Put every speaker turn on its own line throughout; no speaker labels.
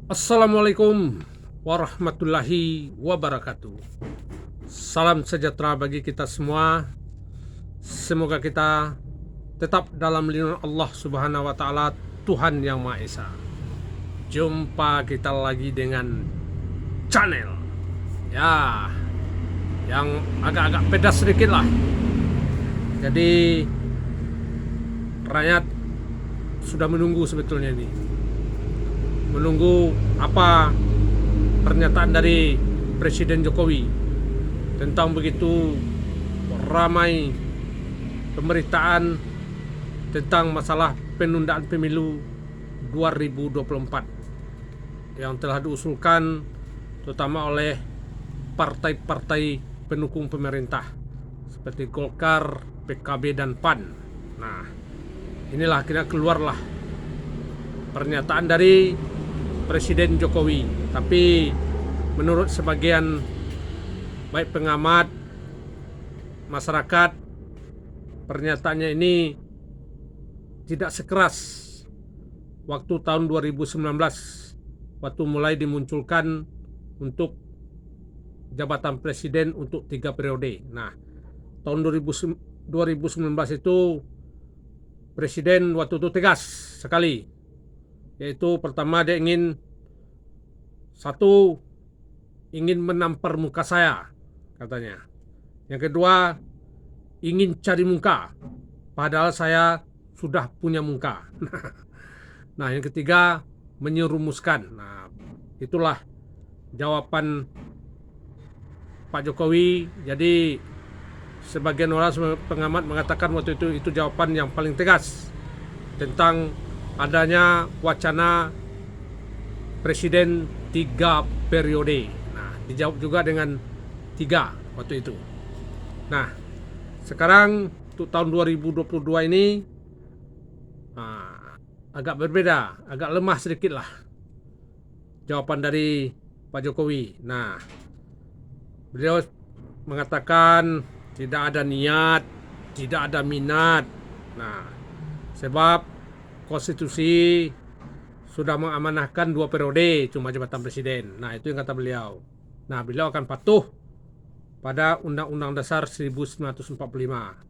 Assalamualaikum warahmatullahi wabarakatuh. Salam sejahtera bagi kita semua. Semoga kita tetap dalam lindungan Allah Subhanahu wa taala, Tuhan yang Maha Esa. Jumpa kita lagi dengan channel ya yang agak-agak pedas sedikit lah. Jadi rakyat sudah menunggu sebetulnya ini. Menunggu apa pernyataan dari Presiden Jokowi tentang begitu ramai pemberitaan tentang masalah penundaan pemilu 2024 yang telah diusulkan terutama oleh partai-partai pendukung pemerintah seperti Golkar, PKB, dan PAN. Nah, inilah akhirnya keluarlah pernyataan dari Presiden Jokowi. Tapi menurut sebagian baik pengamat masyarakat, pernyataannya ini tidak sekeras waktu tahun 2019 waktu mulai dimunculkan untuk jabatan presiden untuk 3 periode. Nah, tahun 2019 itu presiden waktu itu tegas sekali, yaitu pertama dia ingin menampar muka saya, katanya. Yang kedua, ingin cari muka, padahal saya sudah punya muka. Nah, yang ketiga, menyerumuskan. Nah, itulah jawaban Pak Jokowi. Jadi sebagian orang pengamat mengatakan waktu itu jawaban yang paling tegas tentang adanya wacana presiden 3 periode. Nah, dijawab juga dengan 3 waktu itu. Nah, sekarang untuk tahun 2022 ini agak berbeda, agak lemah sedikit lah jawaban dari Pak Jokowi. Nah, beliau mengatakan tidak ada niat, tidak ada minat. Nah, sebab konstitusi sudah mengamanahkan 2 periode cuma jabatan presiden. Nah, itu yang kata beliau. Nah, beliau akan patuh pada Undang-Undang Dasar 1945.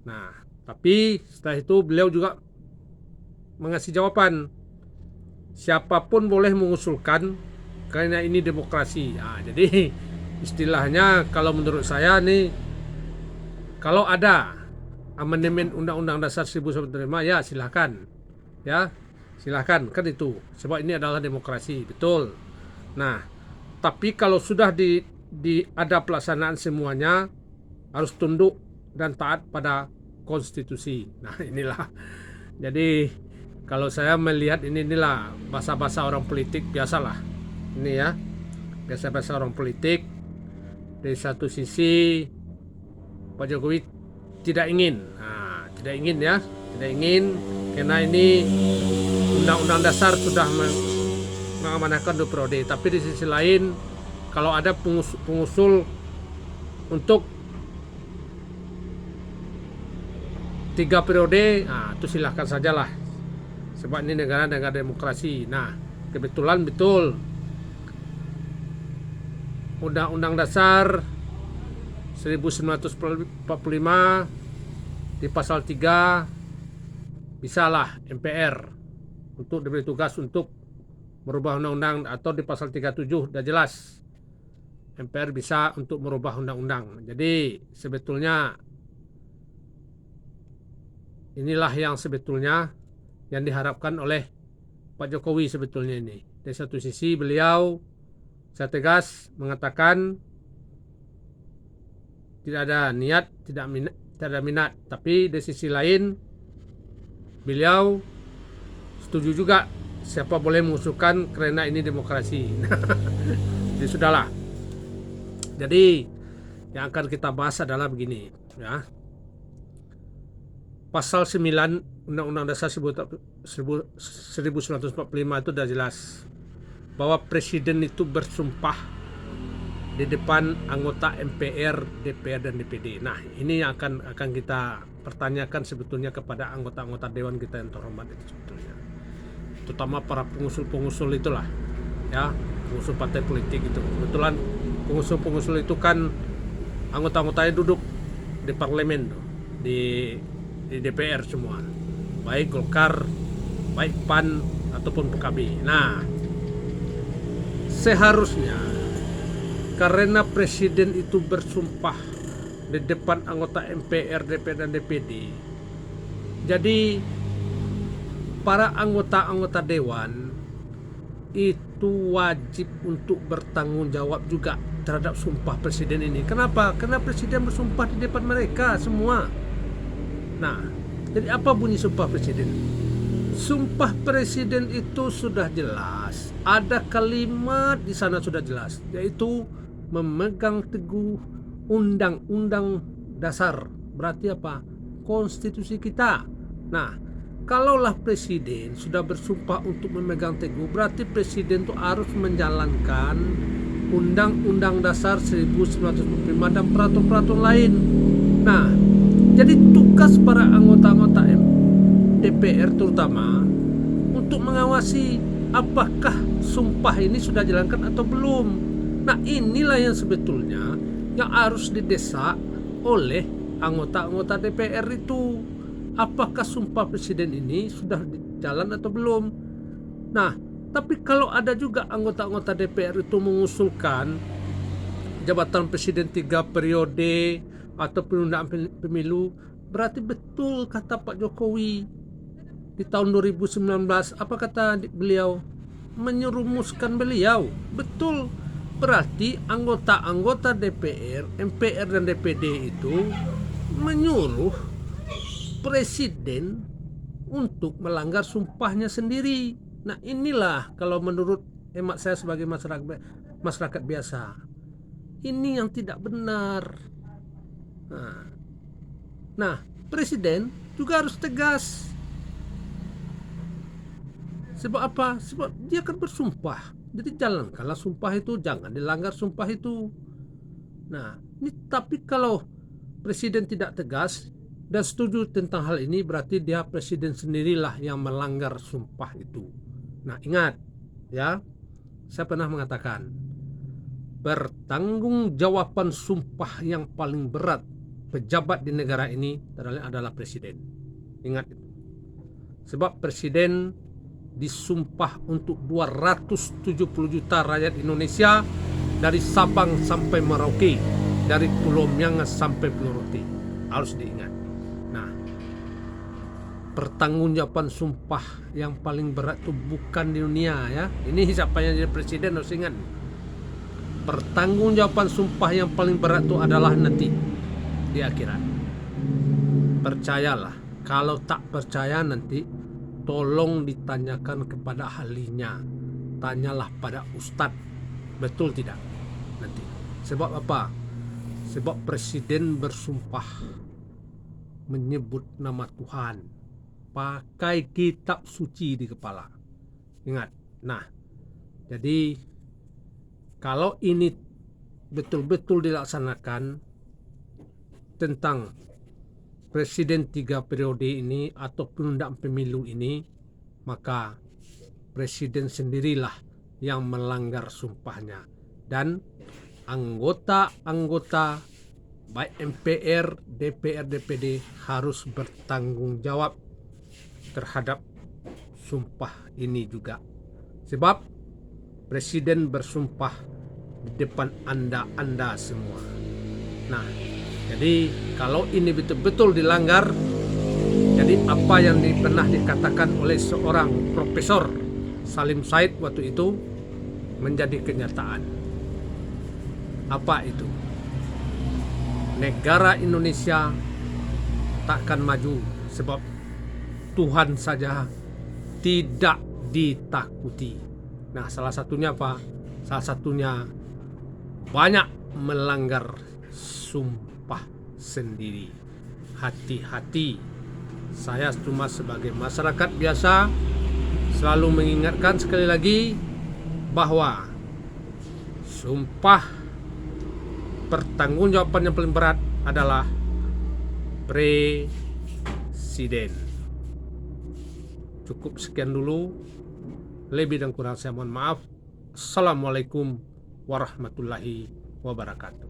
Nah, tapi setelah itu beliau juga mengasih jawaban, siapapun boleh mengusulkan karena ini demokrasi. Nah, jadi istilahnya kalau menurut saya nih, kalau ada amandemen Undang-Undang Dasar 1945 ya silahkan, ya silahkan, kan itu sebab ini adalah demokrasi, betul. Nah, tapi kalau sudah ada pelaksanaan semuanya harus tunduk dan taat pada konstitusi. Nah, inilah. Jadi kalau saya melihat inilah bahasa-bahasa orang politik biasalah. Ini ya, bahasa-bahasa orang politik. Dari satu sisi Pak Jokowi tidak ingin, tidak ingin karena ini Undang-Undang Dasar sudah mengamanahkan 2 periode. Tapi di sisi lain, kalau ada pengusul untuk 3 periode, itu silahkan sajalah. Sebab ini negara demokrasi. Nah, kebetulan betul Undang-Undang Dasar 1945 di pasal 3 bisalah MPR untuk diberi tugas untuk merubah undang-undang, atau di pasal 37 sudah jelas MPR bisa untuk merubah undang-undang. Jadi sebetulnya inilah yang sebetulnya yang diharapkan oleh Pak Jokowi sebetulnya ini. Dari satu sisi beliau saya tegas mengatakan tidak ada niat, tidak ada minat. Tapi di sisi lain beliau setuju juga siapa boleh mengusulkan karena ini demokrasi. Jadi sudahlah. Jadi yang akan kita bahas adalah begini, ya. Pasal 9 Undang-Undang Dasar 1945 itu sudah jelas bahwa presiden itu bersumpah di depan anggota MPR, DPR, dan DPD. Nah, ini yang akan kita pertanyakan sebetulnya kepada anggota-anggota dewan kita yang terhormat itu sebetulnya, terutama para pengusul-pengusul itulah. ya, pengurus partai politik itu. Kebetulan pengusul itu kan anggota-anggotanya duduk di parlemen tuh, di DPR semua, baik Golkar, baik PAN ataupun PKB. Nah, seharusnya karena presiden itu bersumpah di depan anggota MPR, DPR dan DPD, jadi para anggota-anggota dewan itu wajib untuk bertanggung jawab juga terhadap sumpah presiden ini. Kenapa? Karena presiden bersumpah di depan mereka semua. Nah, jadi apa bunyi sumpah presiden? Sumpah presiden itu sudah jelas. Ada kalimat di sana sudah jelas, yaitu memegang teguh undang-undang dasar. Berarti apa? Konstitusi kita. Nah, kalaulah presiden sudah bersumpah untuk memegang teguh, berarti presiden itu harus menjalankan Undang-Undang Dasar 1945 dan peraturan-peraturan lain. Nah, jadi tugas para anggota-anggota DPR terutama untuk mengawasi apakah sumpah ini sudah dijalankan atau belum. Nah, inilah yang sebetulnya yang harus didesak oleh anggota-anggota DPR itu. Apakah sumpah presiden ini sudah jalan atau belum? Nah, tapi kalau ada juga anggota-anggota DPR itu mengusulkan jabatan presiden 3 periode atau penundaan pemilu, berarti betul kata Pak Jokowi di tahun 2019. Apa kata beliau? Menyerumuskan beliau. Betul. Berarti anggota-anggota DPR, MPR dan DPD itu menyuruh presiden untuk melanggar sumpahnya sendiri. Nah, inilah kalau menurut hemat saya sebagai masyarakat biasa, ini yang tidak benar. Nah, presiden juga harus tegas. Sebab apa? Sebab dia kan bersumpah. Jadi jalankanlah sumpah itu, jangan dilanggar sumpah itu. Nah, ini tapi kalau presiden tidak tegas dan setuju tentang hal ini, berarti dia presiden sendirilah yang melanggar sumpah itu. Nah, ingat ya, saya pernah mengatakan pertanggungjawaban sumpah yang paling berat pejabat di negara ini adalah presiden. Ingat itu. Sebab presiden disumpah untuk 270 juta rakyat Indonesia, dari Sabang sampai Merauke, dari Pulau Miangas sampai Pulau Rote. Harus diingat. Nah, pertanggungjawaban sumpah yang paling berat itu bukan di dunia ya. Ini siapa yang jadi presiden harus ingat. Pertanggungjawaban sumpah yang paling berat itu adalah nanti di akhirat. Percayalah. Kalau tak percaya nanti tolong ditanyakan kepada ahlinya. Tanyalah pada ustadz. Betul tidak? Nanti. Sebab apa? Sebab presiden bersumpah menyebut nama Tuhan, pakai kitab suci di kepala. Ingat. Nah, jadi kalau ini betul-betul dilaksanakan tentang presiden 3 periode ini atau penundaan pemilu ini, maka presiden sendirilah yang melanggar sumpahnya, dan anggota-anggota baik MPR, DPR, DPD harus bertanggung jawab terhadap sumpah ini juga. Sebab presiden bersumpah di depan Anda semua. Nah, jadi kalau ini betul-betul dilanggar, jadi apa yang pernah dikatakan oleh seorang Profesor Salim Said waktu itu menjadi kenyataan. Apa itu? Negara Indonesia takkan maju sebab Tuhan saja tidak ditakuti. Nah, salah satunya apa? Salah satunya banyak melanggar sumpah sendiri. Hati-hati. Saya cuma sebagai masyarakat biasa selalu mengingatkan sekali lagi bahwa sumpah pertanggungjawaban yang paling berat adalah presiden. Cukup sekian dulu. Lebih dan kurang saya mohon maaf. Assalamualaikum warahmatullahi wabarakatuh.